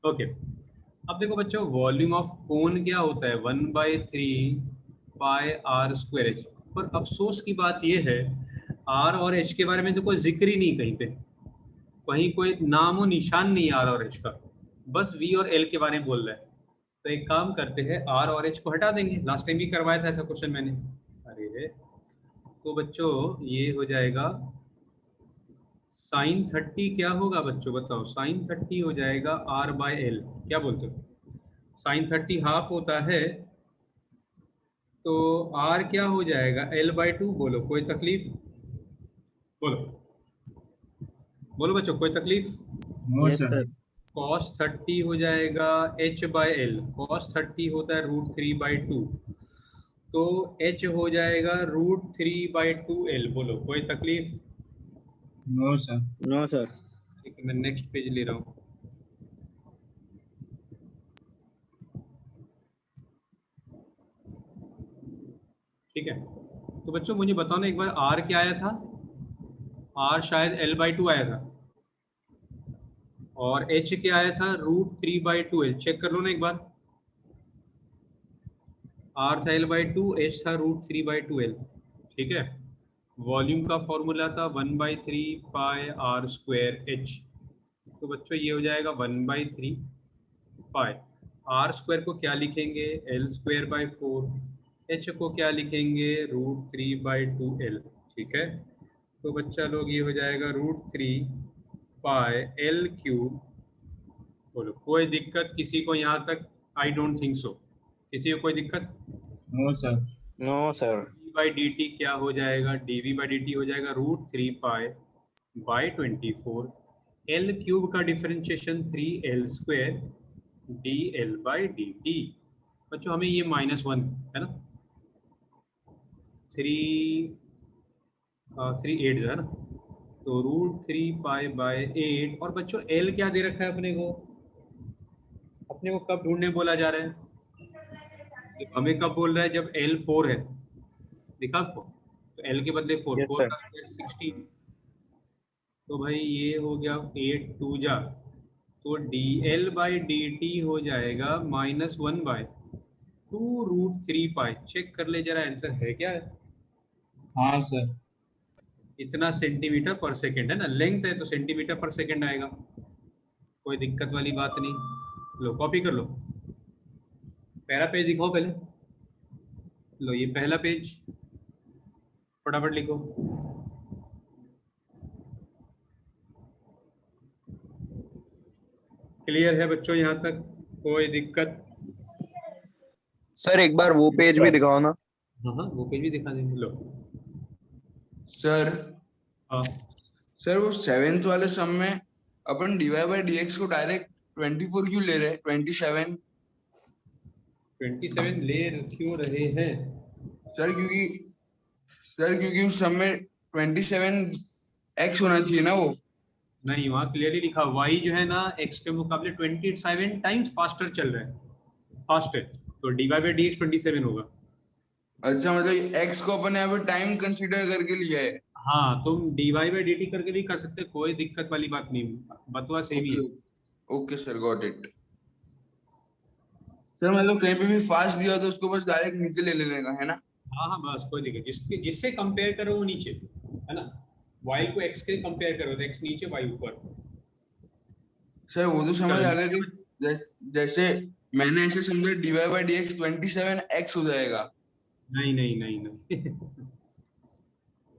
Okay, अब देखो बच्चों, वॉल्यूम ऑफ कोन क्या होता है, 1/3 πr²h। पर अफसोस की बात यह है, आर और एच के बारे में तो कोई जिक्र ही नहीं कहीं पे, कहीं कोई नामो निशान नहीं आर और एच का, बस वी और एल के बारे में बोल रहा है। तो एक काम करते हैं, आर और एच को हटा देंगे, लास्ट टाइम भी करवाया था ऐसा क्वेश्चन मैंने। अरे तो बच्चों ये हो जाएगा sin 30, क्या होगा बच्चों बताओ, sin 30 हो जाएगा r/l, क्या बोलते हो? sin 30 हाफ होता है, तो r क्या हो जाएगा, l/2। बोलो कोई तकलीफ? बोलो बोलो बच्चों, कोई तकलीफ? No yes sir. Sir. cos 30 हो जाएगा h/l, cos 30 होता है √3/2, तो h हो जाएगा √3/2l। बोलो कोई तकलीफ? No sir. No sir. ठीक है, मैं नेक्स्ट पेज ले रहा हूँ। ठीक है, तो बच्चों मुझे बताओ ना एक बार, r क्या आया था? r शायद l/2 आया था, और h क्या आया था, √3/2l। चेक कर लो ना एक बार, r था l/2, h था √3/2l। ठीक है, वॉल्यूम का फॉर्मूला था 1/3 πr²h। तो बच्चों ये हो जाएगा 1/3 π। आर स्क्वायर को क्या लिखेंगे, l²/4। एच को क्या लिखेंगे, √3/2l। ठीक है, तो बच्चा लोग ये हो जाएगा √3 πl³। बोलो कोई दिक्कत किसी को यहाँ तक? आई डोंट थिंक सो, किसी को कोई दिक्कत? No sir. No sir. D क्या हो जाएगा, dv/dt हो जाएगा √3π/24। l³ का डिफरेंशिएशन 3l² dl/dt। बच्चों हमें ये -1 है ना, 3 है ना, तो √3π/8। और बच्चों l क्या दे रखा है अपने को? अपने को कब ढूंढने बोला जा रहा है? हमें कब बोल रहा है, जब l 4 है, दिखा आपको? तो l के बदले 4, यस 4 सर। का स्क्वायर 16। तो भाई ये हो गया 8 2 जा, तो dl/dt हो जाएगा -1/2√3π। चेक कर ले जरा, आंसर है क्या है? हाँ सर। इतना सेंटीमीटर पर सेकंड है ना, लेंथ है तो सेंटीमीटर पर सेकंड आएगा, कोई दिक्कत वाली बात नहीं। लो कॉपी कर लो, पहला पेज दिखाओ पहले। लो ये पहला पेज, फटाफट लिखो। क्लियर है बच्चों यहाँ तक, कोई दिक्कत? सर एक बार वो पेज भी दिखाओ ना। हाँ हाँ, वो पेज भी दिखा देंगे। लो सर हाँ, सर वो सेवेंथ वाले सम में अपन dy/dx को डायरेक्ट 24 क्यों ले रहे हैं, 27? 27 ले क्यों रहे हैं? सर क्योंकि उस सम में 27x होना चाहिए ना वो। नहीं, वहाँ क्लियरली लिखा y जो है ना x के मुकाबले 27 टाइम्स फास्टर चल रहा है, फास्ट है, तो dy/dx 27 होगा। अच्छा, मतलब x को अपन यहाँ पे टाइम कंसीडर करके लिया है। हाँ, तुम dy/dt करके भी कर सकते, कोई दिक्कत वाली बात नहीं, बतवा सेम ही ओके है। Okay sir, got it. Sir मतलब कहीं पे भी फास्ट दिया तो उसको बस डायरेक्ट नीचे ले लेने का है ना? हाँ हाँ, बस कोई दिक्कत, जिससे कंपेयर करो वो नीचे है ना, y को x के कंपेयर करो तो x नीचे y ऊपर। सर वो तो समझ चलो आ गया कि जैसे मैंने ऐसे समझा dy/dx 27x हो जाएगा। नहीं नहीं नहीं नहीं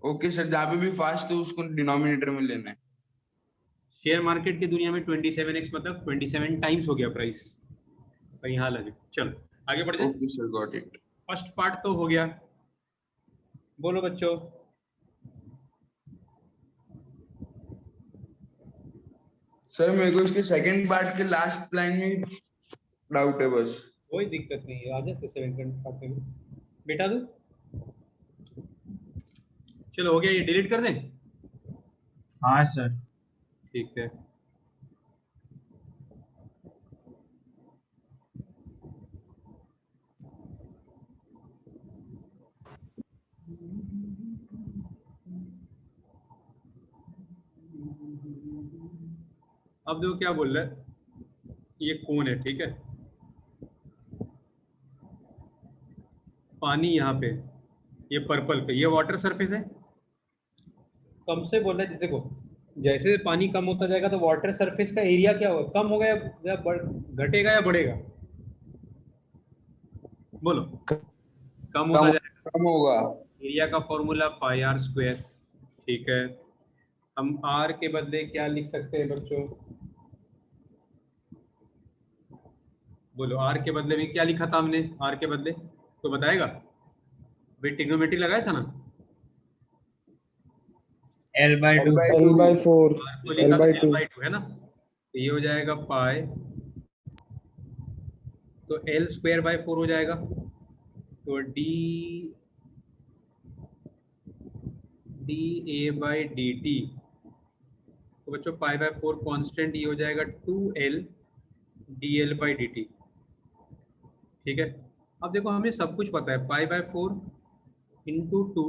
ओके सर, जहाँ पे भी फास्ट तो उसको डिनोमिनेटर में लेना है। शेयर मार्केट की दुनिया में 27x मतलब 27 टाइम्स हो गया प्राइस, तो यहाँ लगे। चलो आगे बढ़ जाए, okay sir, got it. First part तो हो गया। बोलो बच्चों, सर मेरे को इसके सेकंड पार्ट के लास्ट लाइन में डाउट है बस। कोई दिक्कत नहीं है, आ जाते 7 पार्ट में बेटा दू। चलो हो गया, ये डिलीट कर दें? हाँ सर। ठीक है, अब देखो क्या बोल रहा है, ये कोन है, ठीक है। पानी यहाँ पे, ये पर्पल का, ये वाटर सरफेस है। कम से बोल रहा है, जैसे को जैसे पानी कम होता जाएगा तो वाटर सरफेस का एरिया क्या होगा, कम होगा या घटेगा या बढ़ेगा? बोलो। कम होता जाएगा। कम होगा। एरिया का फॉर्मूला पाई आर स्क्वायर, ठीक है। हम आर के बदले क्या लिख सकते हैं बच्चों? बोलो, आर के बदले में क्या लिखा था हमने? आर के बदले तो बताएगा भाई, ट्रिग्नोमेट्री लगाया था ना। L/2। L/4 आर को लिखा तो L/2 L/2 है ना, तो ये हो जाएगा पाई, तो L स्क्वायर बाय 4 हो जाएगा, तो D A by d T, तो बच्चों पाई बाय 4 कॉन्स्टेंट, ये हो जाएगा 2L D l by d T, ठीक है। अब देखो हमें सब कुछ पता है, पाई बाय 4 इंटू 2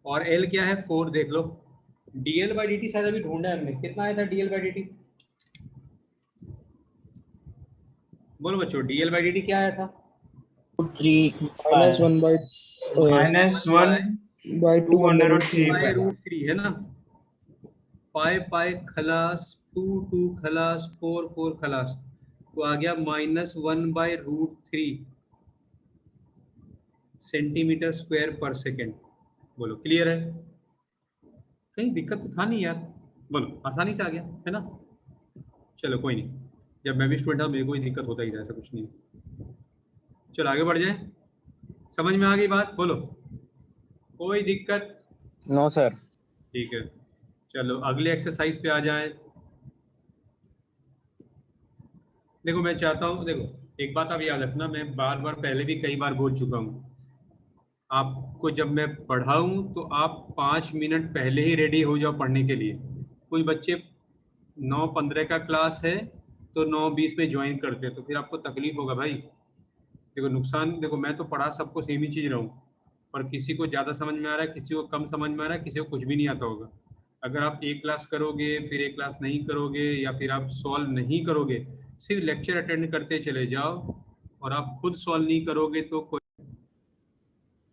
और L क्या है 4, देख लो। D l by d t शायद अभी ढूंढा है हमने, कितना आया था d l by d t? बोलो बच्चों, d l by d t क्या आया था? -1 by -1/2 under root 3 पाई pi। रूट 3 है ना, पाई पाई खलास, 2 2 खलास, 4 4 खलास, तो आ गया -1/√3 सेंटीमीटर स्क्वायर पर सेकेंड। बोलो क्लियर है? कहीं दिक्कत तो था नहीं यार, बोलो आसानी से आ गया है ना। चलो कोई नहीं, जब मैं भी स्टूडेंट था मेरे को ही दिक्कत होता ही था, ऐसा कुछ नहीं। चलो आगे बढ़ जाए, समझ में आ गई बात? बोलो, कोई दिक्कत? No sir। ठीक है, चलो अगले एक्सरसाइज पे आ जाए। देखो मैं चाहता हूँ, देखो एक बात आप याद रखना, मैं बार बार पहले भी कई बार बोल चुका हूँ, आपको जब मैं पढ़ाऊँ तो आप 5 मिनट पहले ही रेडी हो जाओ पढ़ने के लिए। कुछ बच्चे 9:15 का क्लास है तो 9:20 में ज्वाइन करते हैं, तो फिर आपको तकलीफ होगा भाई। देखो नुकसान, देखो मैं तो पढ़ा सबको सेम ही चीज़ रहा हूँ, पर किसी को ज़्यादा समझ में आ रहा है, किसी को कम समझ में आ रहा है, किसी को कुछ भी नहीं आता होगा। अगर आप एक क्लास करोगे फिर एक क्लास नहीं करोगे, या फिर आप सॉल्व नहीं करोगे, सिर्फ लेक्चर अटेंड करते चले जाओ और आप खुद सॉल्व नहीं करोगे तो कोई।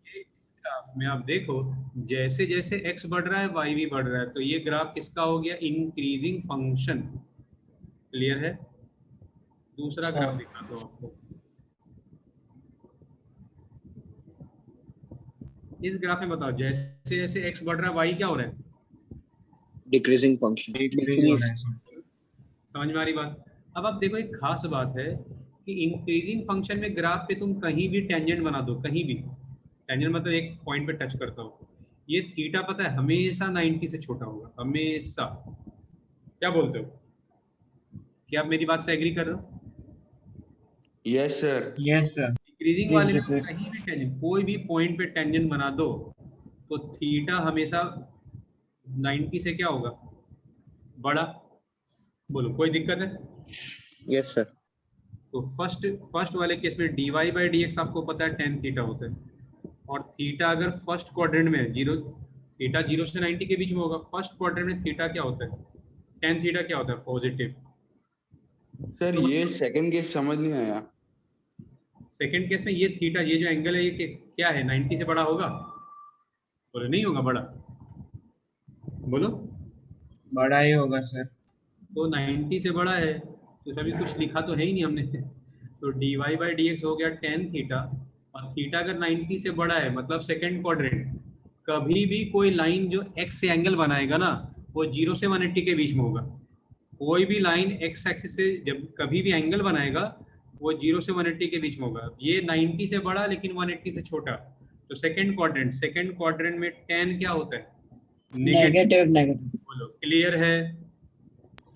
इस ग्राफ में आप देखो, जैसे जैसे x बढ़ रहा है y भी बढ़ रहा है, तो ये ग्राफ किसका हो गया? Increasing function. क्लियर है? दूसरा ग्राफ दिखा दो आपको। इस ग्राफ में बताओ, जैसे जैसे x बढ़ रहा है y क्या हो रहा है? Decreasing function. Decrease हो रहा है सर। समझ में आ रही बात? अब आप देखो, एक खास बात है कि इंक्रीजिंग फंक्शन में ग्राफ पे तुम कहीं भी टेंजेंट बना दो, कहीं भी टेंजेंट मतलब एक पॉइंट पे टच करता हो, ये थीटा पता है हमेशा 90 से छोटा होगा, हमेशा। क्या बोलते हो? क्या आप मेरी बात से एग्री कर रहे हो? Yes sir. Yes sir। Increasing Please वाले में repeat। कहीं भी टेंजेंट, कोई भी पॉइंट पे टेंजेंट बना दो तो थीटा हमेशा 90 से क्या होगा? बड़ा। बोलो कोई दिक्कत है? Yes sir। तो फर्स्ट वाले केस में dy बाई डी एक्स आपको पता है tan थीटा होता है, और थीटा अगर फर्स्ट क्वाड्रेंट में है, जीरो, थीटा 0 से 90 के बीच में होगा, फर्स्ट क्वाड्रेंट में थीटा क्या होता है? tan थीटा क्या होता है? पॉजिटिव। सर ये सेकंड केस समझ नहीं आया। सेकंड केस में ये थीटा, ये जो एंगल है ये क्या है? 90 से बड़ा होगा? बोलो नहीं होगा बड़ा, बोलो। बड़ा ही होगा सर। तो 90 से बड़ा है तो अभी कुछ लिखा तो है ही नहीं हमने। तो dy बाई डी एक्स हो गया tan थीटा, और थीटा अगर 90 से बड़ा है मतलब सेकंड क्वाड्रेंट, कभी भी कोई लाइन जो x से एंगल बनाएगा ना, वो 0 से 180 के बीच में होगा। कोई भी लाइन x एक्सिस से जब कभी भी एंगल बनाएगा, वो 0 से 180 के बीच में होगा। ये 90 से बड़ा लेकिन 180 से छोटा, तो सेकंड क्वाड्रेंट में tan क्या होता है? नेगेटिव। बोलो क्लियर है?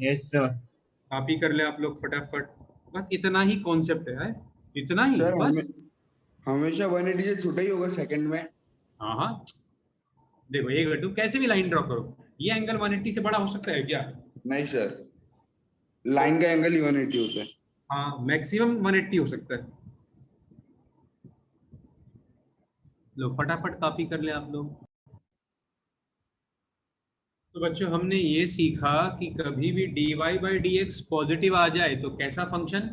Yes sir। कॉपी कर ले आप लोग फटाफट, बस इतना ही कॉन्सेप्ट है, इतना ही सर बस। हमेशा 180 से छोटा ही होगा सेकंड में। हाँ हाँ, देखो एक मिनट, तुम कैसे भी लाइन ड्रॉ करो, ये एंगल 180 से बड़ा हो सकता है क्या? नहीं सर, लाइन का एंगल ही 180 होता है। हाँ, मैक्सिमम 180 हो सकता है। लो फटाफट कॉपी कर ले आप लोग। तो बच्चों हमने ये सीखा कि कभी भी dy by dx पॉजिटिव आ जाए तो कैसा function,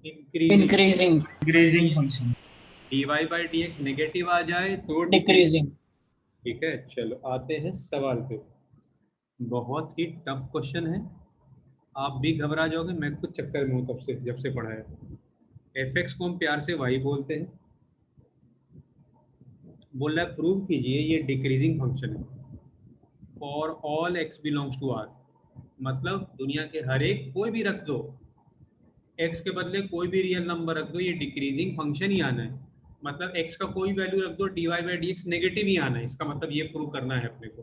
increasing. increasing, increasing function. dy by dx negative आ जाए तो decreasing. ठीक है, चलो आते हैं सवाल पे। बहुत ही टफ क्वेश्चन है, आप भी घबरा जाओगे, मैं खुद चक्कर में हूँ तब से, जब से पढ़ा है। fx को हम प्यार से y बोलते हैं। बोल रहा है प्रूव कीजिए ये डिक्रीजिंग फंक्शन है for all x belongs to r। मतलब दुनिया के हर एक कोई भी रख दो, x के बदले कोई भी रियल नंबर रख दो, ये डिक्रीजिंग फंक्शन ही आना है। मतलब x का कोई वैल्यू रख दो, dy by dx नेगेटिव ही आना है, इसका मतलब ये प्रूव करना है अपने को।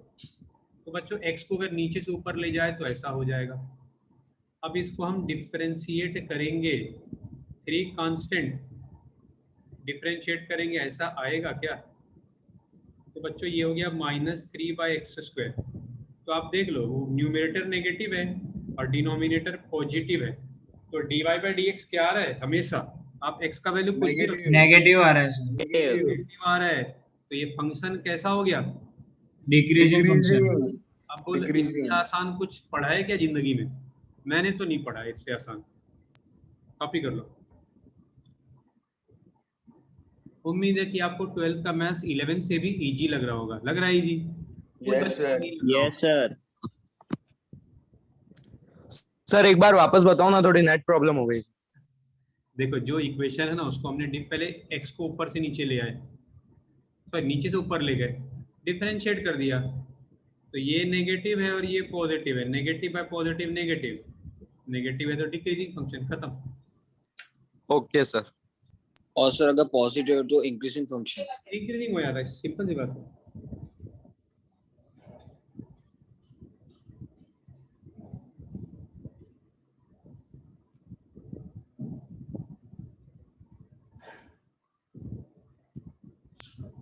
तो बच्चों x को अगर नीचे से ऊपर ले जाए तो ऐसा हो जाएगा। अब इसको हम डिफरेंशिएट करेंगे, 3 कांस्टेंट डिफरेंशिएट करेंगे, ऐसा आएगा क्या? तो बच्चों ये हो गया -3/x²। तो आप देख लो, न्यूमरेटर नेगेटिव है और डिनोमिनेटर पॉजिटिव है, तो dy by dx क्या आ रहा है? हमेशा आप x का वैल्यू कुछ भी रखो, नेगेटिव आ रहा है सर। नेगेटिव आ रहा है, तो ये फंक्शन कैसा हो गया? Decreasing function. अब बोल, इससे आसान कुछ पढ़ा है क्या जिंदगी में? मैंने तो नहीं पढ़ा इससे आसान। कॉपी कर लो। उम्मीद है कि आपको 12th का मैथ्स 11 से भी इजी लग रहा होगा। लग रहा है easy? Yes, sir. Yes, sir. Sir एक बार वापस बताओ ना, थोड़ी नेट प्रॉब्लम हो गई। देखो जो इक्वेशन है ना, उसको हमने पहले x को ऊपर से नीचे ले आए, सॉरी नीचे से ऊपर ले गए, डिफरेंशिएट कर दिया, तो ये नेगेटिव है और ये पॉजिटिव है, negative bye positive negative, negative है तो डिक्रीजिंग फंक्शन, खत्म। Okay sir. और सर अगर पॉजिटिव तो इंक्रीजिंग फंक्शन। इंक्रीजिंग हो जाता है, सिंपल सी बात है।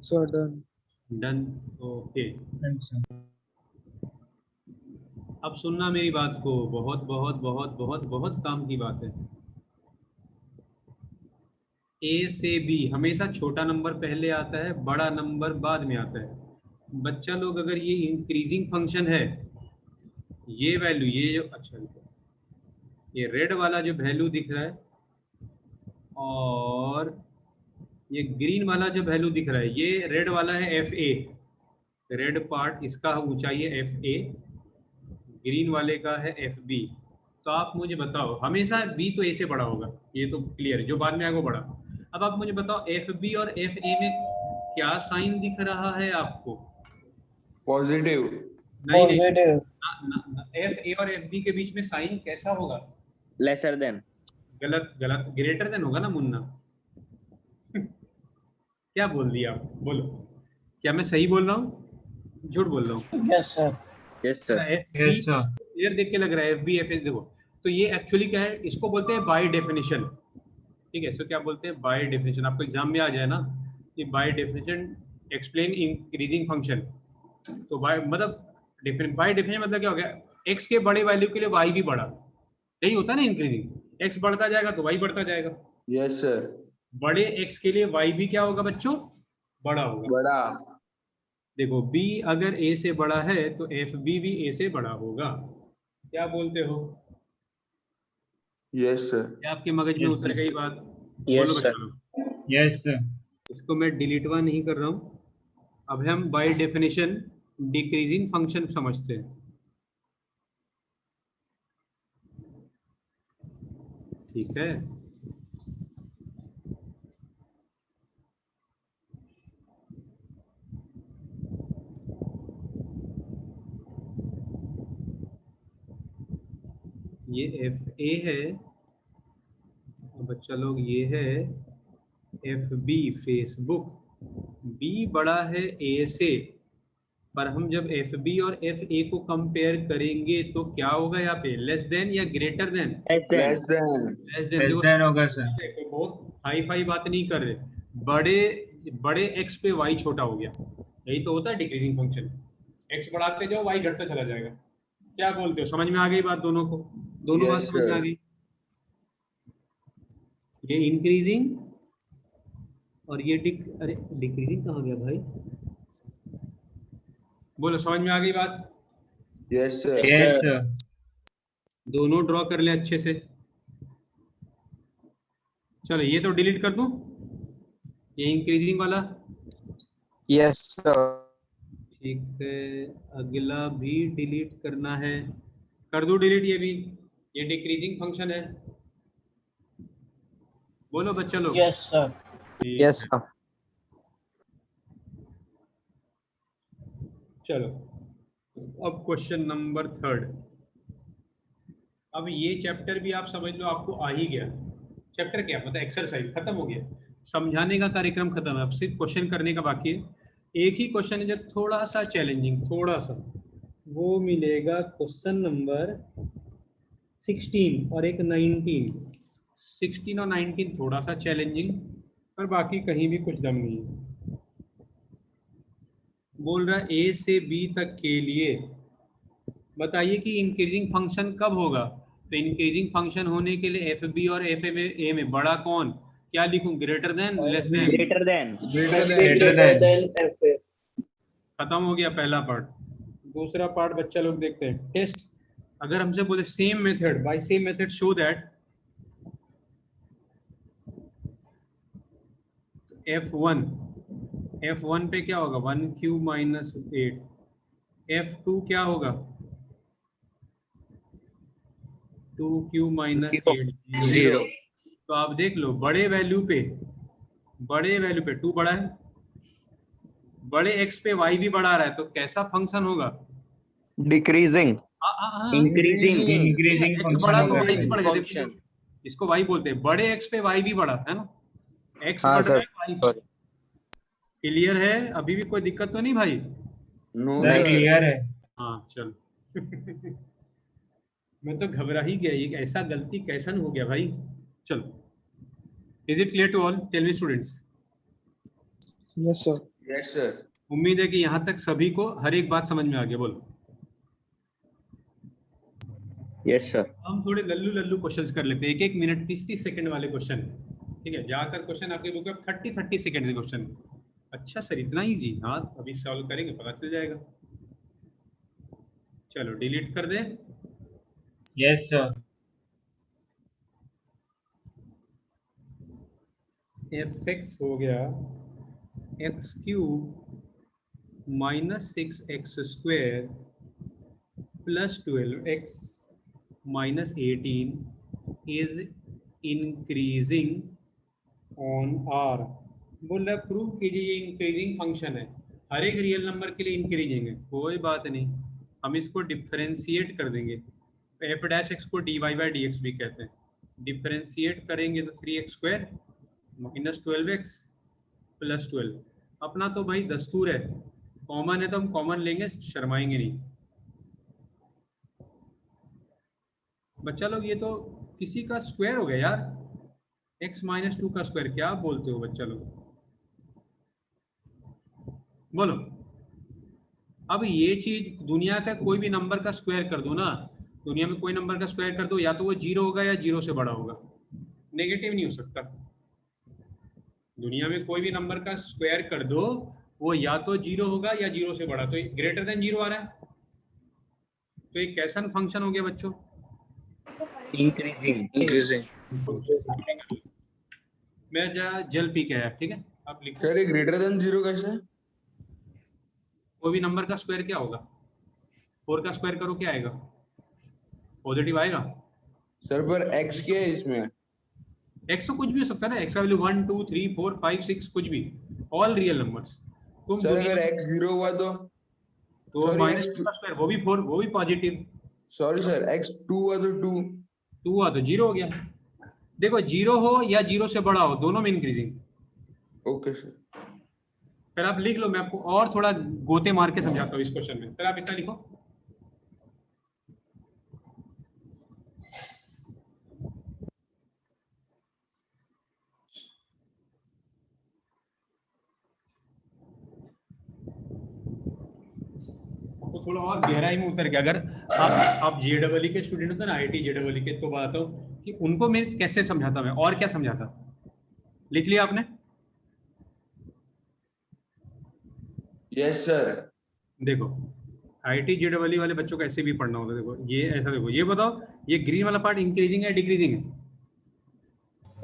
So done. Done, okay. अच्छा। अब सुनना मेरी बात को, बहुत बहुत बहुत बहुत बहुत काम की बात है। ए से बी हमेशा छोटा नंबर पहले आता है, बड़ा नंबर बाद में आता है। बच्चा लोग अगर ये इंक्रीजिंग फंक्शन है, ये वैल्यू, ये जो, अच्छा ये रेड वाला जो वैल्यू दिख रहा है और ये ग्रीन वाला जो वैल्यू दिख रहा है, ये रेड वाला है एफ ए, रेड पार्ट इसका ऊंचाई है एफ ए, ग्रीन वाले का है एफ बी। तो आप मुझे बताओ, हमेशा बी तो ए से बड़ा होगा, ये तो क्लियर है, जो बाद में आएगा वो बड़ा। अब आप मुझे बताओ एफ बी और एफ ए में क्या साइन दिख रहा है आपको? पॉजिटिव। नहीं नहीं, Positive. एफ ए और एफ बी के बीच में साइन कैसा होगा? Lesser than. गलत गलत, ग्रेटर देन होगा ना मुन्ना। क्या बोल दिया आप, बोलो, क्या मैं सही बोल रहा हूँ, झूठ बोल रहा हूँ? Yes, sir. Yes, sir. Yes sir. Clear देख के लग रहा है एफ बी एफ ए, देखो तो ये एक्चुअली क्या है, इसको बोलते हैं बाय डेफिनेशन। ठीक है, इसको क्या बोलते हैं? By definition. आपको एग्जाम में आ जाए ना कि by definition explain increasing function, तो बाय मतलब बाय डेफिनेशन मतलब क्या हो गया, एक्स के बड़े वैल्यू के लिए वाई भी बड़ा, यही होता है ना इंक्रीजिंग। एक्स बढ़ता जाएगा तो वाई बढ़ता जाएगा, यस सर। बड़े एक्स के लिए वाई भी क्या होगा बच्चों? बड़ा होगा। बड़ा। देखो b अगर a से बड़ा है तो एफ बी भी a से बड़ा होगा। क्या बोलते हो? Yes sir. क्या आपके मगज में Yes, उतर sir. गई बात? Yes, बोलो sir. बच्चों। Yes sir. इसको मैं डिलीटवा नहीं कर रहा हूँ, अब हम बाय डेफिनेशन डिक्रीजिंग फंक्शन समझते हैं। ठीक है, ये एफ ए है, बच्चा लोग ये है एफ बी फेसबुक, बी बड़ा है ए से, पर हम जब एफ बी और एफ ए को कंपेयर करेंगे तो क्या होगा यहाँ पे? लेस देन या greater than? Less than. Less than. Less then. Less then होगा सर। देखो बहुत हाई फाई बात नहीं कर रहे, बड़े बड़े एक्स पे वाई छोटा हो गया, यही तो होता है डिक्रीजिंग फंक्शन। एक्स बढ़ाते जाओ वाई घटता चला जाएगा। क्या बोलते हो, समझ में आ गई बात? दोनों को, दोनों बात Yes, समझ में आ sir. गई। ये इंक्रीजिंग और ये अरे डिक्रीजिंग कहाँ गया भाई? बोलो, समझ में आ गई बात? Yes sir. Yes sir. दोनों ड्रॉ कर ले अच्छे से। चलो ये तो डिलीट कर दूं, ये इंक्रीजिंग वाला। Yes sir. ठीक है, अगला भी डिलीट करना है, कर दूं डिलीट ये भी। ये डिक्रीजिंग फंक्शन है। बोलो बच्चा लोग। Yes, sir. ठीक यस है। सर। चलो अब क्वेश्चन नंबर 3। अब ये चैप्टर भी आप समझ लो आपको आ ही गया। चैप्टर क्या मतलब एक्सरसाइज खत्म हो गया, समझाने का कार्यक्रम खत्म है, अब सिर्फ क्वेश्चन करने का बाकी है। एक ही क्वेश्चन है जो थोड़ा सा चैलेंजिंग, थोड़ा सा, वो मिलेगा क्वेश्चन नंबर 16 और एक 19। 16 और 19 थोड़ा सा चैलेंजिंग, पर बाकी कहीं भी कुछ दम नहीं है। बोल रहा ए से बी तक के लिए बताइए कि इंक्रीजिंग फंक्शन कब होगा। तो इंक्रीजिंग फंक्शन होने के लिए एफ बी और एफ ए में बड़ा कौन, क्या लिखूं, greater than less than? Greater than. Greater Greater than. than. खत्म हो गया पहला पार्ट। दूसरा पार्ट बच्चा लोग देखते हैं, टेस्ट। अगर हमसे बोले same method, by same method show that F1 पे क्या होगा 1 क्यूब माइनस 8। F2 क्या होगा 2 क्यूब माइनस 8 Zero. तो आप देख लो बड़े वैल्यू पे 2 बड़ा है, बड़े x पे y भी बढ़ा रहा है, तो कैसा फंक्शन होगा? Decreasing. Increasing. Increasing x function बड़ा तो होगा y भी सर। बढ़ेगा। Function. देखो, इसको y बोलते हैं, बड़े x पे y भी बढ़ा है ना, x हाँ बढ़ रहा सर। है y। क्लियर है? अभी भी कोई दिक्कत तो नहीं भाई? No sir sir. क्लियर है। हाँ चलो मैं तो घबरा ही गया, ये ऐसा गलती कैसन हो गया भाई। चलो, is it clear to all? Tell me students. Yes sir. उम्मीद है कि यहाँ तक सभी को हर एक बात समझ में आ गया। बोलो। Yes, sir. हम थोड़े लल्लू लल्लू क्वेश्चंस कर लेते हैं, 1-1 मिनट 30-30 सेकंड वाले क्वेश्चन, ठीक है? जाकर क्वेश्चन आपके बुक में 30-30 सेकंड के क्वेश्चन। अच्छा सर इतना इजी? हाँ अभी सॉल्व करेंगे पता चल जाएगा। चलो डिलीट कर दे। Yes sir. एफ एक्स हो गया x cube minus 6x square plus 12x minus 18 is increasing on R. बोल रहा प्रूव कीजिए ये इंक्रीजिंग फंक्शन है, हर एक रियल नंबर के लिए इंक्रीजिंग है। कोई बात नहीं, हम इसको डिफरेंशिएट कर देंगे। एफ डैश एक्स को D Y by D X भी कहते हैं। डिफरेंशिएट करेंगे तो 3x square minus 12x plus 12। अपना तो भाई दस्तूर है, कॉमन है तो हम कॉमन लेंगे, शर्माएंगे नहीं। बच्चा लोग ये तो किसी का स्क्वायर हो गया यार, x माइनस 2 का स्क्वायर, क्या बोलते हो बच्चा लोग? बोलो। अब ये चीज दुनिया का कोई भी नंबर का स्क्वायर कर दो ना, दुनिया में कोई नंबर का स्क्वायर कर दो, या तो वो 0 होगा या 0 से बड़ा होगा, नेगेटिव नहीं हो सकता। दुनिया में कोई भी नंबर का स्क्वायर कर दो, वो या तो 0 होगा या 0 से बड़ा। तो ग्रेटर देन 0 आ रहा है, तो एक कैसा फंक्शन हो गया बच्चों? Increasing. Increasing. मैं जल पी के आया, ठीक है? आप लिखो। सर ये ग्रेटर देन 0 कैसे है? कोई भी नंबर का स्क्वायर क्या होगा? 4 का स्क्वायर करो क्या आएगा? पॉजिटिव आएगा। सर पर x क्या है इसमें? x तो कुछ भी हो सकता है ना, x का वैल्यू 1 2 3 4 5 6 कुछ भी, ऑल रियल नंबर्स। तुम सर अगर x 0 हुआ तो sorry, माइनस x2 का स्क्वायर वो भी 4, वो भी पॉजिटिव। सॉरी सर x 2 हुआ तो 2। 2 हुआ तो 0 हो गया। देखो 0 हो या 0 से बड़ा हो, दोनों में इंक्रीजिंग। Okay sir. फिर आप लिख लो, मैं आपको और थोड़ा गोते मार के समझाता हूँ इस क्वेश्चन में। फिर आप इतना लिखो, तो थोड़ा और गहराई में उतर के, अगर आप जेडबलई के स्टूडेंट होते ना, आईआईटी जेडबलई के, तो बताता हूँ कि उनको मैं कैसे समझाता, मैं और क्या समझाता। लिख लिया आपने? Yes sir. देखो IIT JEE वाले बच्चों को ऐसे भी पढ़ना होता है। देखो ये ऐसा, देखो ये बताओ, ये ग्रीन वाला पार्ट इंक्रीजिंग है डिक्रीजिंग है?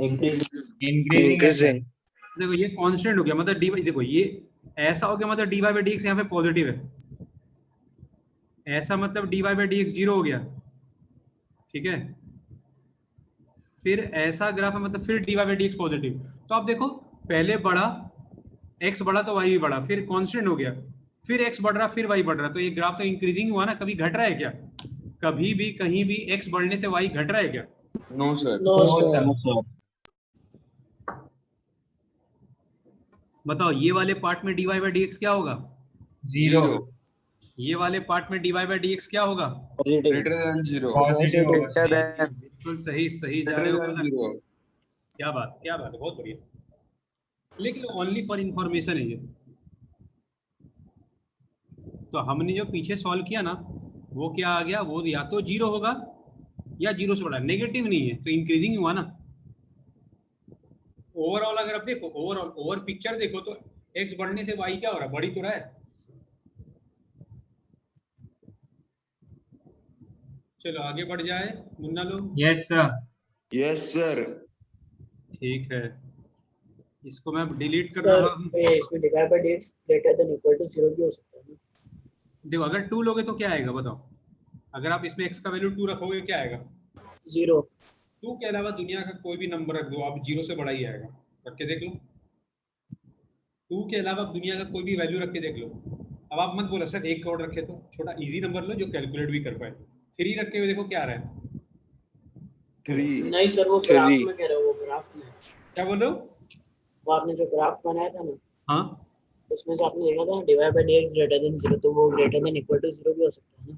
इंक्रीजिंग है सर। देखो ये कांस्टेंट हो गया, मतलब डी, देखो ये ऐसा हो गया, मतलब D Y by D X यहाँ पे पॉजिटिव है, ऐसा मतलब D Y by D X 0 हो गया, ठीक है। फिर ऐसा ग्राफ है, मतलब फिर D Y by D X positive. तो आप देखो पहले बढ़ा, एक्स बढ़ा तो वाई भी बढ़ा, फिर कांस्टेंट हो गया, फिर एक्स बढ़ रहा, फिर वाई बढ़ रहा, तो ये ग्राफ तो इंक्रीजिंग हुआ ना, कभी घट रहा है क्या? कभी भी कहीं भी एक्स बढ़ने से वाई घट रहा है क्या? No sir. No sir. बताओ ये वाले पार्ट में D Y by D X क्या होगा? 0 ये वाले पार्ट में D Y by D X क्या होगा? Greater than 0। पॉजिटिव होगा। बिल्कुल सही, सही जा रहे ग्रेटर देन हो। 0। क्या बात, क्या बात है, बहुत बढ़िया। लेकिन ओनली फॉर इंफॉर्मेशन है ये। तो हमने जो पीछे सॉल्व किया ना, वो क्या आ गया, वो या तो 0 होगा या 0 से बड़ा, नेगेटिव नहीं है, तो इंक्रीजिंग हुआ ना। ओवरऑल अगर आप देखो, ओवर पिक्चर देखो तो एक्स बढ़ने से वाई क्या हो रहा है, बढ़ी तो रहा है। चलो आगे बढ़ जाए मुन्ना लोग। Yes sir. Yes sir. ठीक है, इसको मैं डिलीट कर सर रहा हूँ। इसमें divide by dx greater than equal to 0 भी हो सकता है ना? देखो अगर 2 लोगे तो क्या आएगा बताओ, अगर आप इसमें x का वैल्यू 2 रखोगे क्या आएगा? 0। 2 के अलावा दुनिया का कोई भी नंबर रख दो आप, 0 से बड़ा ही आएगा, रख के देख लो। 2 के अलावा दुनिया का कोई भी वैल्यू रख के देख लो। अब आप मत बोला सर 1 करोड़ रखे, तो छोटा इजी नंबर लो जो कैलकुलेट भी कर पाए। 3 रखे हुए देखो क्या आ रहा है? 3। नहीं सर, वो ग्राफ में कह रहे हो, वो ग्राफ में क्या बोलो? वो आपने जो ग्राफ बनाया था ना, हाँ उसमें जो आपने देखा था ना divide by dx greater then 0, तो वो ग्रेटर देन इक्वल टू 0 भी हो सकता है ना?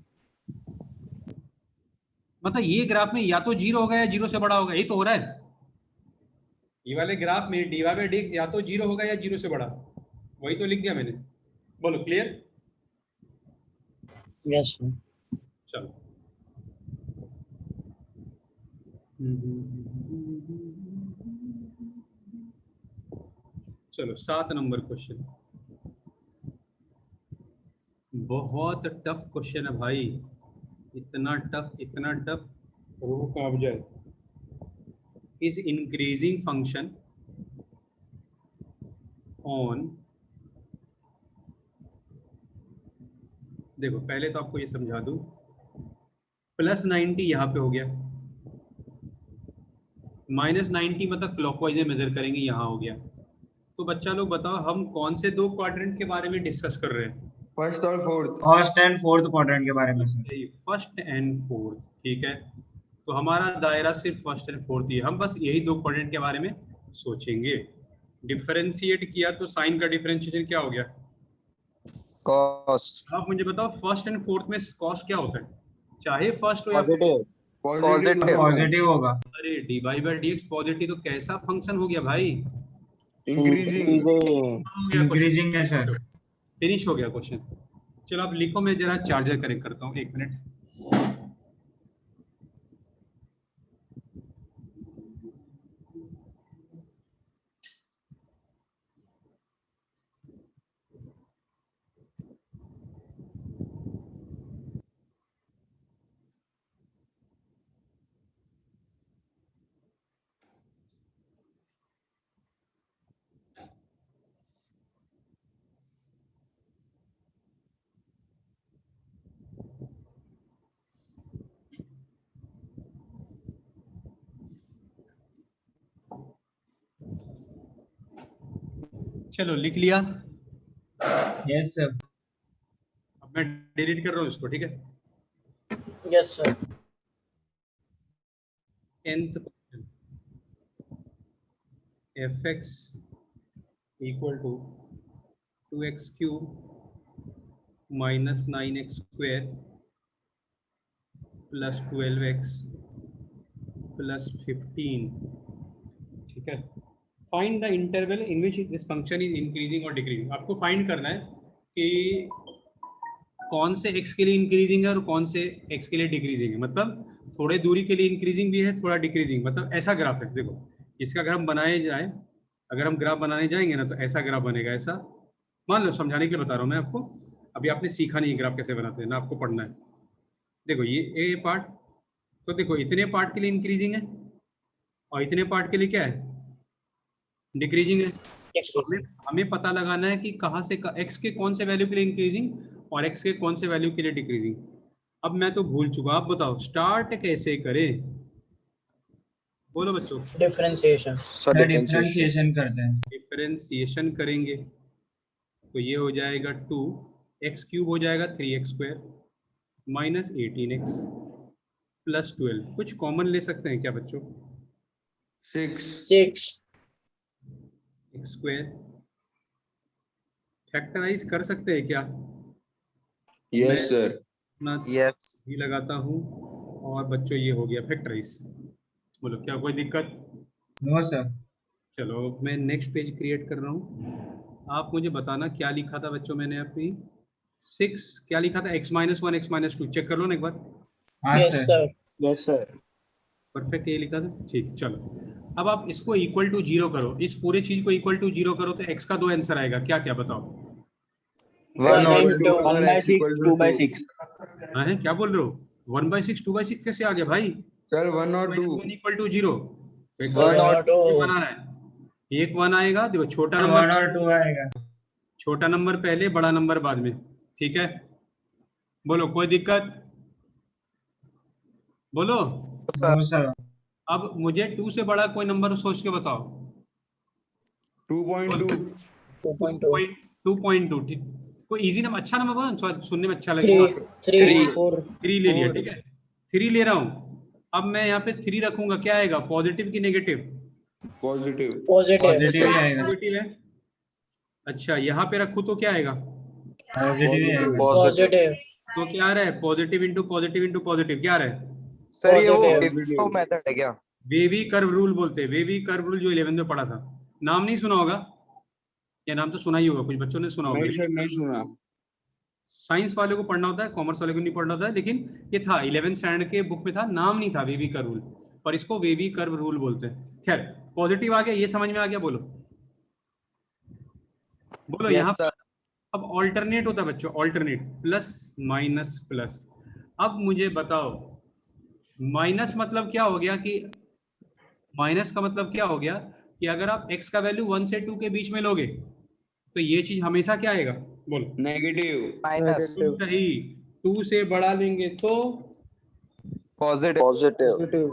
मतलब ये ग्राफ में या तो 0 होगा या 0 से बड़ा होगा, यही तो हो रहा है। ये वाले ग्राफ में डी वाई बाई डी या तो 0 होगा या 0 से बड़ा, वही तो लिख दिया मैंने। बोलो क्लियर? Yes sir. चलो चलो 7 नंबर क्वेश्चन, बहुत टफ क्वेश्चन है भाई, इतना टफ रूह कांप जाए। इज इंक्रीजिंग फंक्शन ऑन, देखो पहले तो आपको ये समझा दूं, +90 यहाँ पे हो गया, -90 मतलब क्लॉकवाइज में मेजर करेंगे, यहाँ हो गया। तो बच्चा लोग बताओ हम कौन से 2 क्वाड्रेंट के बारे में डिस्कस कर रहे हैं? फर्स्ट और fourth. First and fourth quadrant के बारे में सर। फर्स्ट एंड फोर्थ, ठीक है। तो हमारा दायरा सिर्फ फर्स्ट एंड फोर्थ ही है, हम बस यही 2 क्वाड्रेंट के बारे में सोचेंगे। डिफरेंशिएट किया तो साइन का डिफरेंशिएशन क्या हो गया? कॉस। आप मुझे बताओ फर्स्ट एंड फोर्थ में कॉस क्या होता है, चाहे फर्स्ट हो या पॉजिटिव होगा। अरे D Y by D X positive, तो कैसा फंक्शन हो गया भाई? इंक्रीजिंग है सर। फिनिश हो गया क्वेश्चन। चलो आप लिखो, मैं जरा चार्जर कनेक्ट करता हूँ, 1 मिनट। चलो लिख लिया। Yes sir. अब मैं डिलीट कर रहा हूँ इसको, ठीक है। Yes sir. nth question, fx equal to 2x cube minus 9x square plus 12x plus 15, ठीक है। Find the interval in which this function is increasing और डिक्रीजिंग। आपको फाइंड करना है कि कौन से x के लिए इंक्रीजिंग है और कौन से x के लिए डिक्रीजिंग है। मतलब थोड़े दूरी के लिए इंक्रीजिंग भी है, थोड़ा डिक्रीजिंग, मतलब ऐसा ग्राफ है। देखो इसका अगर हम बनाए जाए, अगर हम ग्राफ बनाने जाएंगे ना, तो ऐसा ग्राफ बनेगा। ऐसा मान लो, समझाने के लिए बता रहा हूँ मैं आपको, अभी आपने सीखा नहीं ग्राफ कैसे बनाते हैं ना, आपको पढ़ना है। देखो ये ए पार्ट, तो देखो इतने पार्ट के लिए इंक्रीजिंग है और इतने पार्ट के लिए क्या है, डिक्रीजिंग है। हमें पता लगाना है कि कहाँ से एक्स के कौन से वैल्यू के लिए इंक्रीजिंग और एक्स के कौन से वैल्यू के लिए डिक्रीजिंग। अब मैं तो भूल चुका, आप बताओ स्टार्ट कैसे करें, बोलो बच्चों। डिफरेंशिएशन। सर डिफरेंशिएशन डिफरेंशिएशन करते हैं। डिफरेंशिएशन करेंगे तो ये हो जाएगा 2x³ हो जाएगा 3x² माइनस 18x प्लस 12। कुछ कॉमन ले सकते हैं क्या बच्चों? 6 x² फैक्टराइज कर सकते हैं क्या? Yes sir. अपना यस भी लगाता हूँ और बच्चों ये हो गया फैक्टराइज। बोलो क्या कोई दिक्कत? No sir. चलो मैं नेक्स्ट पेज क्रिएट कर रहा हूँ। आप मुझे बताना क्या लिखा था बच्चों मैंने अपनी 6 क्या लिखा था, x-1 x-2 चेक कर लो ना एक बार। हाँ yes sir. Sir. Yes sir. Perfect ये लिखा था, ठीक। चलो अब आप इसको इक्वल टू 0 करो, इस पूरे चीज को इक्वल टू 0 करो तो x का 2 आंसर आएगा, क्या क्या बताओ? 1 और 1 2 1 और by x 6 equal 2 to by 2 6 हाँ है क्या बोल रहे हो? 1/6 2/6 कैसे आ गया भाई? सर 1 और 2 इक्वल टू 0 1 और 2 बना रहा है, एक 1 आएगा। देखो छोटा 1 नंबर, और 2 आएगा। छोटा नंबर पहले बड़ा नंबर बाद में, ठीक है? बोलो कोई दिक्कत? बोलो। No sir. अब मुझे 2 से बड़ा कोई नंबर सोच के बताओ। 2.2 2.2 2.2 ठीक। कोई इजी नंबर, अच्छा नंबर बोलो ना, सुनने में अच्छा लगेगा। 3 4 3 ले लिया, ठीक है 3 ले रहा हूँ। अब मैं यहाँ पे 3 रखूंगा, क्या आएगा, पॉजिटिव की नेगेटिव? पॉजिटिव पॉजिटिव पॉजिटिव ही आएगा। पॉजिटिव है। अच्छा यहाँ पे रखूँ तो क्या आएगा? पॉजिटिव ही आएगा। पॉजिटिव तो क्या आ रहा है, positive into positive into positive, क्या आ रहा है? सर ये वो Positive. मेथड है क्या? वेवी कर्व रूल बोलते हैं, वेवी कर्व रूल जो 11th में पढ़ा था। नाम नहीं सुना होगा, या नाम तो सुना ही होगा, कुछ बच्चों ने सुना होगा। नहीं सर नहीं सुना। साइंस वाले को पढ़ना होता है, कॉमर्स वाले को नहीं पढ़ना होता है, लेकिन ये था 11th स्टैंडर्ड के बुक में था, नाम नहीं था वेवी कर्व रूल, पर इसको वेवी कर्व रूल बोलते हैं। खैर पॉजिटिव आ गया, ये समझ में आ गया? बोलो बोलो। यस यहाँ सर। अब ऑल्टरनेट होता है बच्चों, ऑल्टरनेट प्लस माइनस प्लस। अब मुझे बताओ माइनस मतलब क्या हो गया, कि माइनस का मतलब क्या हो गया कि अगर आप x का वैल्यू 1 से 2 के बीच में लोगे तो ये चीज हमेशा क्या आएगा? बोलो। नेगेटिव माइनस सही। 2 से बड़ा लेंगे तो पॉजिटिव पॉजिटिव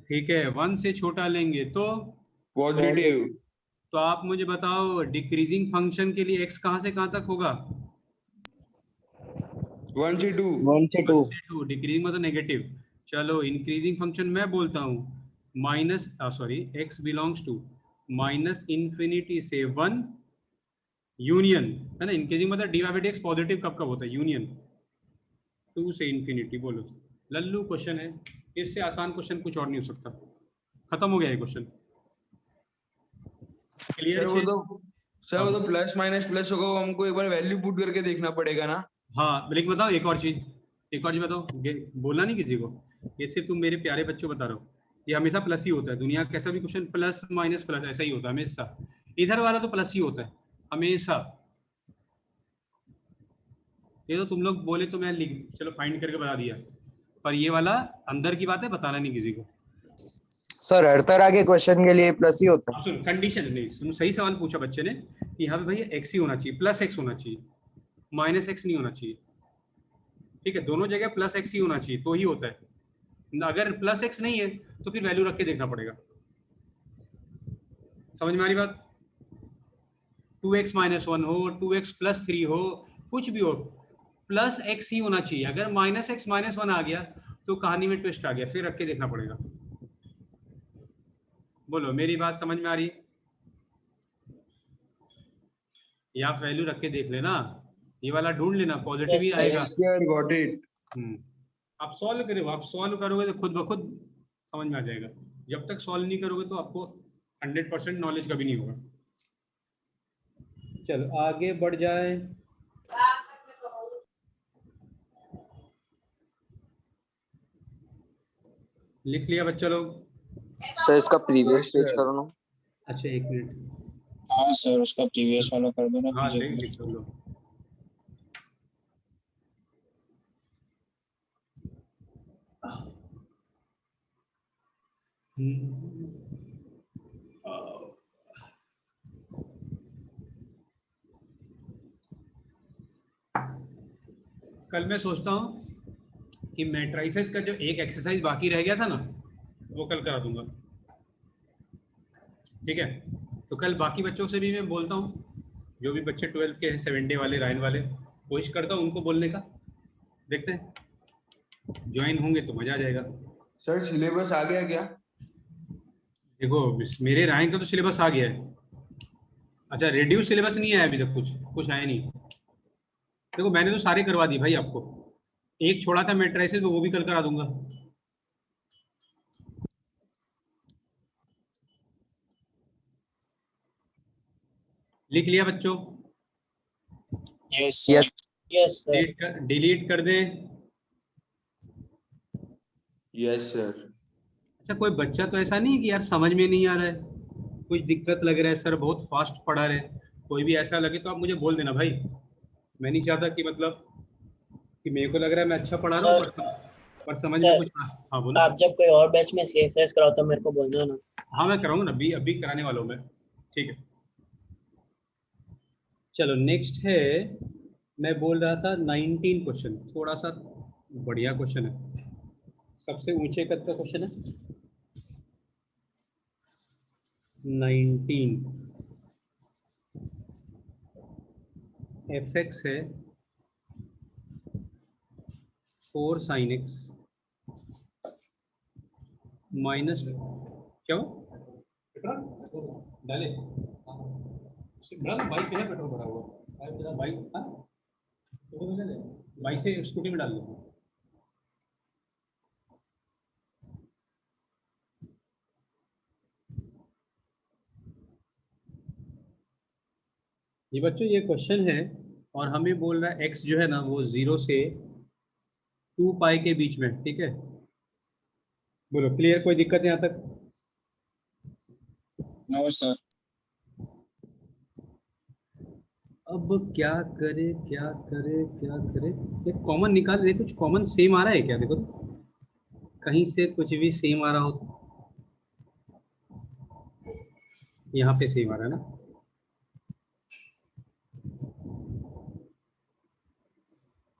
ठीक है, 1 से छोटा लेंगे तो। पॉजिटिव तो आप मुझे बताओ डिक्रीजिंग फंक्शन के लिए x कहां से कहां तक होगा? 1 से 2 1 से 2 1 से 2, डिक्रीजिंग मतलब नेगेटिव। चलो इंक्रीजिंग फंक्शन मैं बोलता हूँ, minus sorry x belongs to minus infinity से 1 यूनियन, है ना? इंक्रीजिंग मतलब dy/dx पॉजिटिव कब कब होता है? यूनियन 2 से इंफिनिटी। बोलो लल्लू क्वेश्चन है, इससे आसान क्वेश्चन कुछ और नहीं हो सकता। खत्म हो गया ये क्वेश्चन। सर वो तो प्लस माइनस प्लस होगा, वो हमको एक बार वैल्यू पुट करके देखना पड़ेगा ना। हाँ लेकिन बताओ एक और चीज बताओ, बोलना नहीं किसी को, ये सिर्फ तुम मेरे प्यारे बच्चों बता रहे हो, ये हमेशा प्लस ही होता है। दुनिया कैसा भी क्वेश्चन प्लस माइनस प्लस ऐसा ही होता है हमेशा। इधर वाला तो प्लस ही होता है हमेशा। ये तो तुम लोग बोले तो मैं लिख चलो फाइंड करके बता दिया, पर ये वाला अंदर की बात है, बताना नहीं किसी को। सर हर तरह के क्वेश्चन के लिए प्लस ही होता है। सुन कंडीशन नहीं, सुन सही सवाल पूछा बच्चे ने कि यहाँ पे भैया एक्स ही होना चाहिए, प्लस एक्स होना चाहिए, माइनस एक्स नहीं होना चाहिए। ठीक है, दोनों जगह प्लस एक्स ही होना चाहिए तो ही होता है। अगर प्लस एक्स नहीं है तो फिर वैल्यू रख के देखना पड़ेगा। समझ में आ रही बात? 2x - 1 हो, 2x + 3 हो, कुछ भी हो, प्लस एक्स ही होना चाहिए। अगर माइनस एक्स -1 आ गया तो कहानी में ट्विस्ट आ गया, फिर रख के देखना पड़ेगा। बोलो मेरी बात समझ में आ रही है? या आप वैल्यू रख के देख लेना, ये वाला ढूंढ लेना, पॉजिटिव ही आएगा। Got it. आप सॉल्व करोगे तो खुद ब खुद समझ में आ जाएगा। जब तक सॉल्व नहीं करोगे तो आपको 100% नॉलेज कभी नहीं होगा। चलो आगे बढ़ जाए। लिख लिया बच्चा लोग? सर इसका प्रीवियस पेज करो ना। अच्छा एक मिनट। हाँ सर उसका प्रीवियस वाला कर दो ना। हाँ लिख लो। कल मैं सोचता हूँ कि मैट्राइसेस का जो एक एक्सरसाइज बाकी रह गया था ना, वो कल करा दूंगा। ठीक है, तो कल बाकी बच्चों से भी मैं बोलता हूँ, जो भी बच्चे 12th के हैं, 70 वाले, रायन वाले, कोशिश करता हूँ उनको बोलने का। देखते हैं, ज्वाइन होंगे तो मजा आ जाएगा। सर सिलेबस आ गया क्या? देखो मेरे रायन का तो सिलेबस आ गया है। अच्छा, रिड्यूस सिलेबस नहीं आया अभी तक, कुछ आया नहीं। देखो मैंने तो सारे करवा दिए भाई आपको, एक छोड़ा था मैट्राइसेस, वो भी कल करा दूंगा। लिख लिया बच्चों? Yes yes sir. डिलीट कर दे। Yes sir. अच्छा, कोई बच्चा तो ऐसा नहीं कि यार समझ में नहीं आ रहा है, कुछ दिक्कत लग रहा है, सर बहुत फास्ट पढ़ा रहे, कोई भी ऐसा लगे तो आप मुझे बोल देना भाई। मैं नहीं चाहता कि मतलब कि मेरे को लग रहा है मैं अच्छा पढ़ा रहा हूँ, पर समझ में सर, कुछ। हाँ बोलो। आप जब कोई और बैच में CSS कराओ तो मेरे को बोलना ना। हाँ मैं कराऊंगा ना, अभी कराने वाला हूँ मैं। ठीक है, चलो नेक्स्ट है। मैं बोल रहा था 19 क्वेश्चन, थोड़ा सा बढ़िया क्वेश्चन है, सबसे ऊंचे कद का क्वेश्चन है। 19 fx है 4 sin x माइनस, क्या पेट्रोल डाले बाइक पे है, पेट्रोल भरा हुआ है तेरा बाइक। हाँ, बाइक से स्कूटी में डाल दो। ये बच्चों ये क्वेश्चन है, और हमें बोल रहा है x जो है ना वो 0 से 2 पाई के बीच में। ठीक है, बोलो क्लियर, कोई दिक्कत यहाँ तक? No sir. अब क्या करे क्या करे क्या करे, एक कॉमन निकाल दे, कुछ कॉमन सेम आ रहा है क्या? देखो तो, कहीं से कुछ भी सेम आ रहा हो तो। यहाँ पे सेम आ रहा है ना,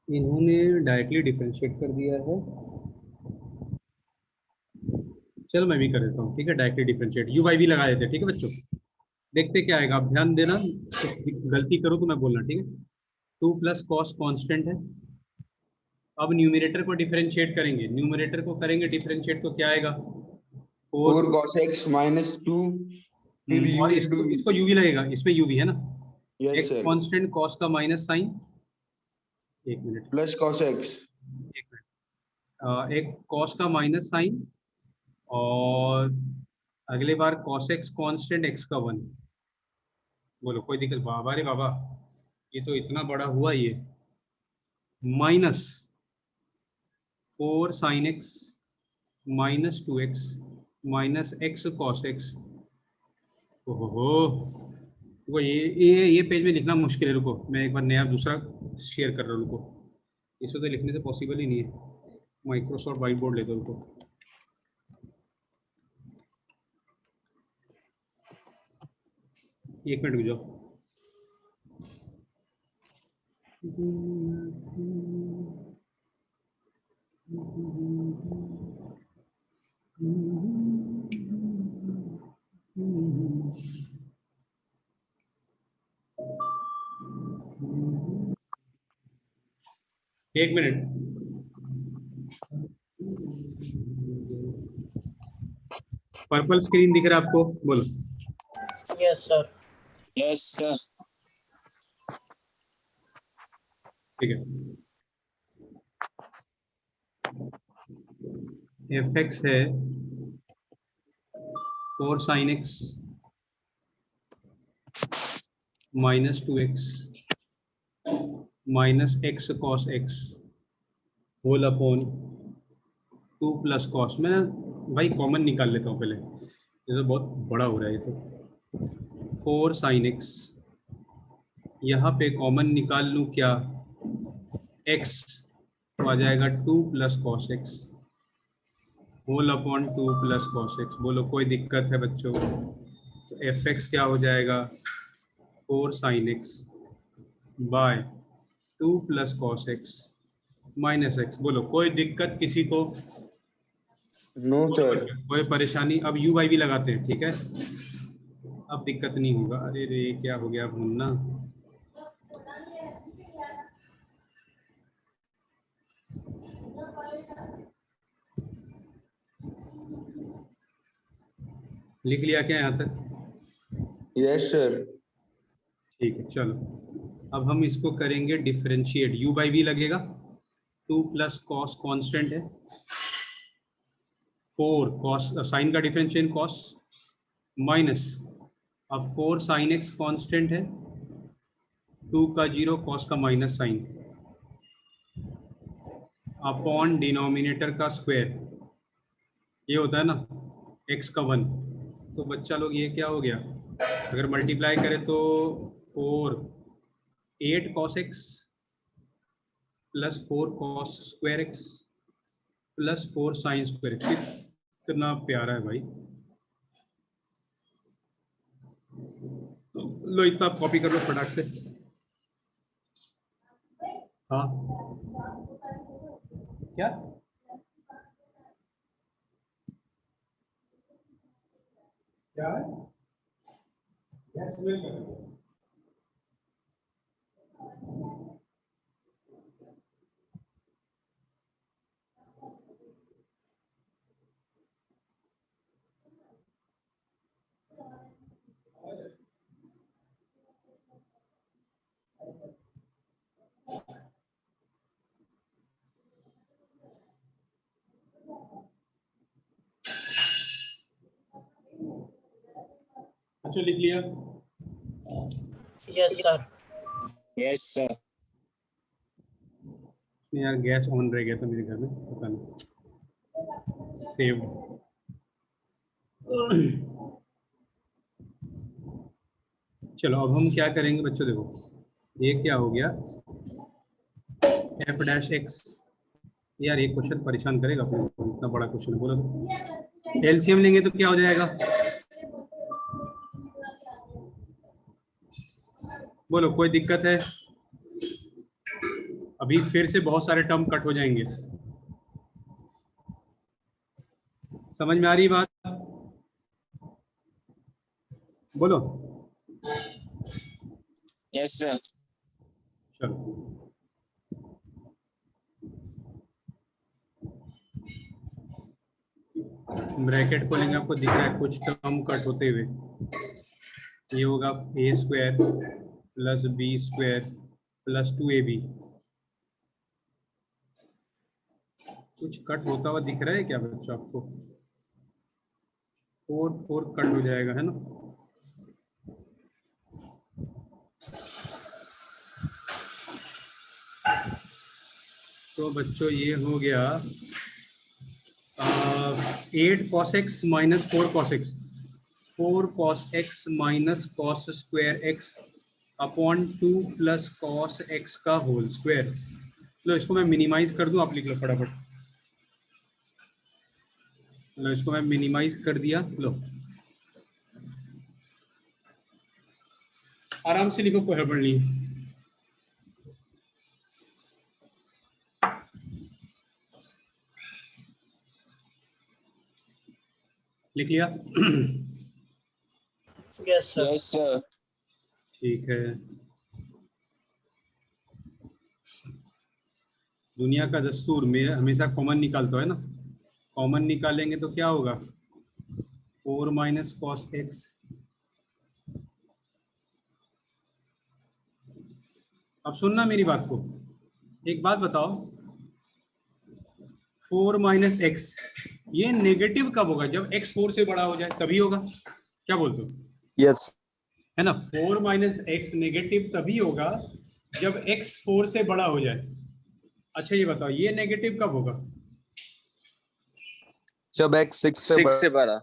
इन्होंने डायरेक्टली डिफरेंशिएट कर दिया है। चलो मैं भी कर देता हूँ। ठीक है, डायरेक्टली डिफरेंशिएट यू बाई भी लगा देते हैं। ठीक है बच्चों, देखते क्या आएगा, आप ध्यान देना, गलती करो तो मैं बोलना। ठीक है, 2 प्लस कॉस कॉन्स्टेंट है। अब न्यूमरेटर को डिफरेंशिएट करेंगे, न्यूमरेटर को करेंगे डिफरेंशिएट तो क्या आएगा? 4 cos x minus 2, फिर you और into इसको यूवी लगेगा, इसमें यूवी है ना। yes एक sir कांस्टेंट कॉस का माइनस साइन, एक मिनट plus cos x एक मिनट, एक कॉस का माइनस साइन, और अगले बार कॉस एक्स कांस्टेंट एक्स का 1। बोलो कोई दिक्कत? बाबा रे बाबा, ये तो इतना बड़ा हुआ ये। Minus 4 sine X minus 2x minus X cos x. ओहो, वो ये पेज में लिखना मुश्किल है, रुको मैं एक बार नया दूसरा शेयर कर रहा हूँ। रुको, इसको तो लिखने से पॉसिबल ही नहीं है। माइक्रोसॉफ्ट व्हाइट बोर्ड ले दो उनको। एक मिनट रुक जाओ। एक मिनट, पर्पल स्क्रीन दिख रहा है आपको? बोलो। Yes sir. Yes sir. ठीक है, एफ एक्स है 4 sine X minus 2x minus X cos X whole upon 2 plus cos. मैं भाई कॉमन निकाल लेता हूँ पहले, ये तो बहुत बड़ा हो रहा है। ये तो 4 साइन एक्स, यहाँ पे कॉमन निकाल लूँ क्या? x तो आ जाएगा 2 plus cos X whole upon 2 plus cos X. बोलो कोई दिक्कत है बच्चों? तो एफ एक्स क्या हो जाएगा? 4 sine X by 2 plus cos X minus X. बोलो कोई दिक्कत किसी को? No sir. कोई परेशानी? अब यू बाई भी लगाते हैं, ठीक है? अब दिक्कत नहीं होगा। अरे रे क्या हो गया भूलना। लिख लिया क्या यहाँ तक? Yes sir. ठीक है चलो, अब हम इसको करेंगे डिफरेंशिएट। यू बाई वी लगेगा, 2 प्लस कॉस कांस्टेंट है, 4 कॉस साइन का डिफरेंशिएट कॉस माइनस, अब 4 साइन एक्स कांस्टेंट है, 2 का 0 कॉस का माइनस साइन अपॉन डिनोमिनेटर का स्क्वायर, ये होता है ना x का 1। तो बच्चा लोग ये क्या हो गया? अगर मल्टीप्लाई करें तो 8 cos x plus 4 cos square x plus 4 sine square x. कितना प्यारा है भाई। लो इतना आप कॉपी कर लो फटाक से। हाँ क्या? क्या है? Yes welcome. अच्छा लिख लिया? Yes sir. Yes sir. यार गैस ऑन रह गया था मेरे घर में, पता नहीं सेव। चलो अब हम क्या करेंगे बच्चों, देखो ये क्या हो गया, एफ डैश एक्स। यार ये क्वेश्चन परेशान करेगा अपने को, इतना बड़ा क्वेश्चन। बोलो तो एलसीएम लेंगे तो क्या हो जाएगा? बोलो कोई दिक्कत है? अभी फिर से बहुत सारे टर्म कट हो जाएंगे। समझ में आ रही बात? बोलो। Yes sir. चलो ब्रैकेट खोलेंगे, आपको दिख रहा है कुछ टर्म कट होते हुए। ये होगा a square plus b square plus 2ab। कुछ कट होता हुआ दिख रहा है क्या बच्चों आपको? 4 कट हो जाएगा, है ना? तो बच्चों ये हो गया 8 cos x minus 4 cos x, 4 cos x minus cos square x upon 2 plus cos x का होल स्क्वायर। लो इसको मैं मिनिमाइज कर दूं, आप लिख लो फटाफट। लो इसको मैं मिनिमाइज कर दिया। लो आराम से लिखो, कोई हड़बड़ नहीं। लिख लिया? Yes sir. Yes sir. ठीक है। दुनिया का दस्तूर में हमेशा कॉमन निकालता है ना। कॉमन निकालेंगे तो क्या होगा? 4 माइनस कॉस एक्स। अब सुनना मेरी बात को, एक बात बताओ, 4 माइनस एक्स ये नेगेटिव कब होगा? जब x 4 से बड़ा हो जाए तभी होगा। क्या बोलते हो? यस है ना? 4 माइनस एक्स नेगेटिव तभी होगा जब x 4 से बड़ा हो जाए। अच्छा ये बताओ ये नेगेटिव कब होगा? जब x 6 से 6 से बड़ा।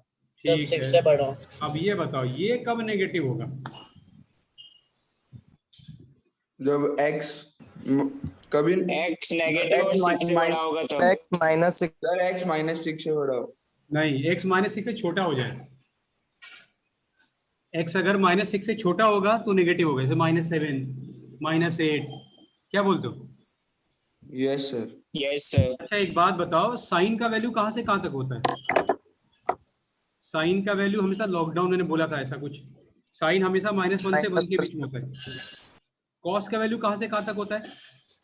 जब ठीक 6 से है। बड़ा। अब ये बताओ ये कब नेगेटिव होगा? जब x कभी x नेगेटिव और 6 से बड़ा होगा तो x माइनस 6 सर x -6 से बड़ा हो। नहीं, x -6 से छोटा हो जाए। x अगर -6 से छोटा होगा तो नेगेटिव होगा, जैसे -7 -8। क्या बोलते हो? Yes sir. Yes sir. अच्छा एक बात बताओ, साइन का वैल्यू कहाँ से कहाँ तक होता है? साइन का वैल्यू हमेशा, लॉकडाउन मैंने बोला था ऐसा कुछ, साइन हमेशा -1 से 1 के बीच में होता है। कॉस का वैल्यू कहाँ से कहाँ तक होता है?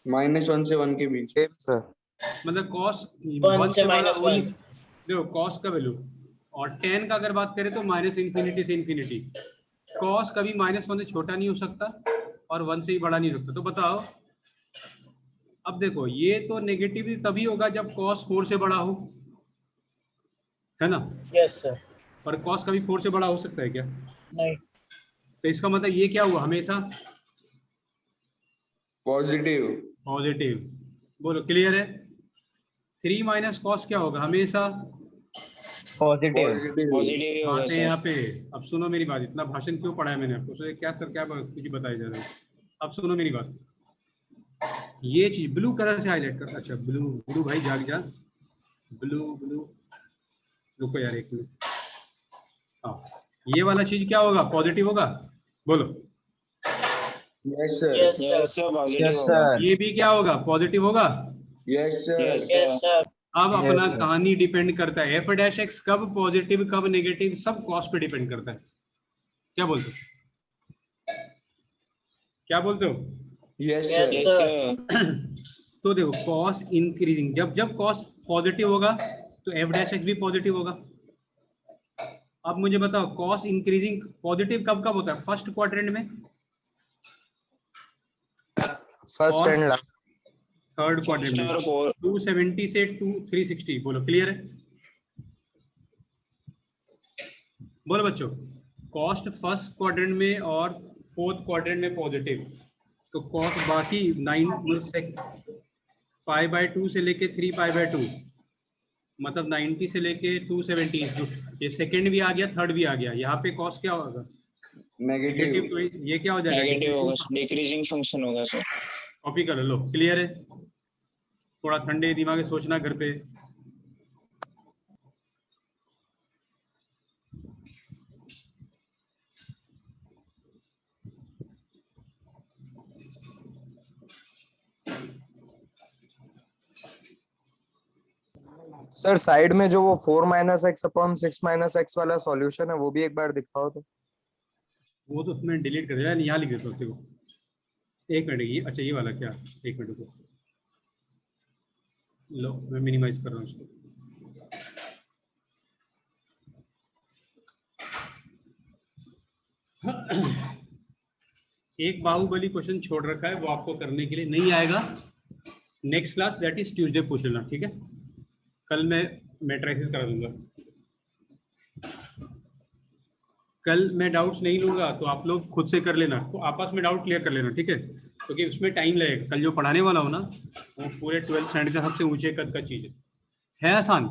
-1 से 1 के बीच। सर मतलब कॉस 1 1 से से बड़ा -1। देखो कॉस का वैल्यू, और tan का अगर बात करें तो -∞ से इन्फिनिटी। कॉस कभी -1 से छोटा नहीं हो सकता और 1 से ही बड़ा नहीं हो सकता। तो बताओ, अब देखो ये तो नेगेटिव तभी होगा जब cos 4 से बड़ा हो, है ना? Yes sir. और cos कभी 4 से बड़ा हो सकता है क्या? नहीं। तो इसका मतलब ये क्या हुआ, हमेशा पॉजिटिव। पॉजिटिव। बोलो क्लियर है? 3 माइनस cos क्या होगा, हमेशा पॉजिटिव। पॉजिटिव ही होगा आते हैं यहाँ सर। पे। अब सुनो मेरी बात, इतना भाषण क्यों पढ़ा है मैंने आपको? सोचे क्या सर, क्या कुछ बताया जा रहा है? अब सुनो मेरी बात, ये चीज ब्लू कलर से हाईलाइट कर। अच्छा ब्लू, ब्लू भाई जाग जा, ब्लू ब्लू, रुको यार एक मिनट। हाँ, ये वाला चीज क्या होगा, पॉजिटिव होगा? बोलो। Yes sir. Yes yes sir. Sir positive होगा। ये भी क्या होगा, पॉजिटिव होगा? Yes sir. Yes yes sir. Sir. अब अपना sir. कहानी डिपेंड करता है, एफ डैश एक्स कब पॉजिटिव कब नेगेटिव, सब कॉस्ट पे डिपेंड करता है। क्या बोलते हो? क्या बोलते हो? Yes yes sir. Yes sir. तो देखो कॉस इंक्रीजिंग, जब जब कॉस पॉजिटिव होगा तो एफ डैश एक्स भी पॉजिटिव होगा। अब मुझे बताओ, कॉस इंक्रीजिंग पॉजिटिव कब कब होता है? फर्स्ट क्वाड्रेंट में फर्स्ट और एंड लास्ट। थर्ड क्वाड्रेंट में। और 4 270 से 360। बोलो क्लियर है? बोलो बच्चों, कॉस्ट फर्स्ट क्वाड्रेंट में और फोर्थ क्वाड्रेंट में पॉजिटिव, तो कॉस्ट बाकी 9 π/2 से लेके 3π/2, मतलब 90 से लेके 270। ये सेकंड भी आ गया, थर्ड भी आ गया, यहाँ पे कॉस्ट क्या होगा, नेगेटिव। नेगेटिव। तो ये क्या हो जाएगा, नेगेटिव होगा, डिक्रीजिंग फंक्शन होगा सर। कॉपी कर लो। क्लियर है? थोड़ा ठंडे दिमाग से सोचना घर पे। सर साइड में जो वो 4 - x अपॉन 6 - x वाला सॉल्यूशन है वो भी एक बार दिखाओ तो। वो तो मैं डिलीट कर दिया, यहाँ लिख देता हूँ तेरे को। एक मिनट, ये अच्छा ये वाला क्या, एक मिनट को लो, मैं मिनिमाइज कर रहा हूँ इसको। एक बाहुबली क्वेश्चन छोड़ रखा है, वो आपको करने के लिए नहीं आएगा। Next class that is Tuesday पूछ लेना, ठीक है? कल मैं मैट्रिक्स करा दूंगा। कल मैं डाउट्स नहीं लूंगा, तो आप लोग खुद से कर लेना, तो आपस में डाउट क्लियर कर लेना, ठीक है? क्योंकि तो उसमें टाइम लगेगा। कल जो पढ़ाने वाला हो ना, वो पूरे 12th स्टैंडर्ड का सबसे ऊंचे कद का चीज है आसान।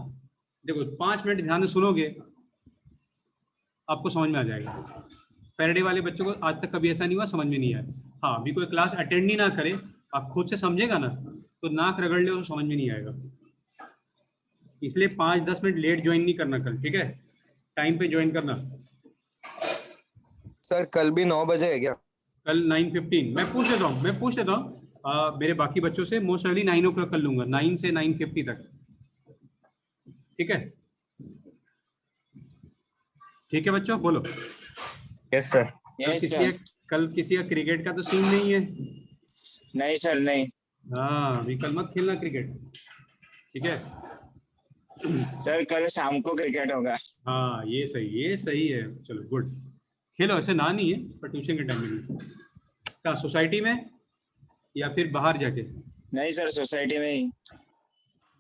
देखो 5 मिनट ध्यान से सुनोगे, आपको समझ में आ जाएगा। पैराडे वाले बच्चों को आज तक कभी ऐसा नहीं हुआ समझ में नहीं आया। हाँ, अभी कोई क्लास अटेंड ही ना करे, आप खुद से समझेगा ना, तो नाक रगड़ ले, तो समझ में नहीं आएगा। इसलिए 5-10 मिनट लेट ज्वाइन नहीं करना कल, ठीक है? टाइम पे ज्वाइन करना। सर कल भी 9 बजे है क्या? कल 9:15 मैं पूछ लेता हूँ मेरे बाकी बच्चों से। मोस्ट अर्ली 9 o'clock कर लूंगा, 9 से 9:50 तक, ठीक है? ठीक है बच्चों, बोलो। Yes sir. Yes sir. कल किसी का क्रिकेट का तो सीन नहीं है। नहीं सर नहीं। हाँ, अभी कल मत खेलना क्रिकेट, ठीक है? सर कल शाम को क्रिकेट होगा। हाँ ये सही है। चलो गुड, खेलो। ऐसे ना नहीं है, पर ट्यूशन के टाइम में। कहाँ, सोसाइटी में या फिर बाहर जाके? नहीं सर सोसाइटी में ही।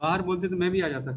बाहर बोलते तो मैं भी आ जाता।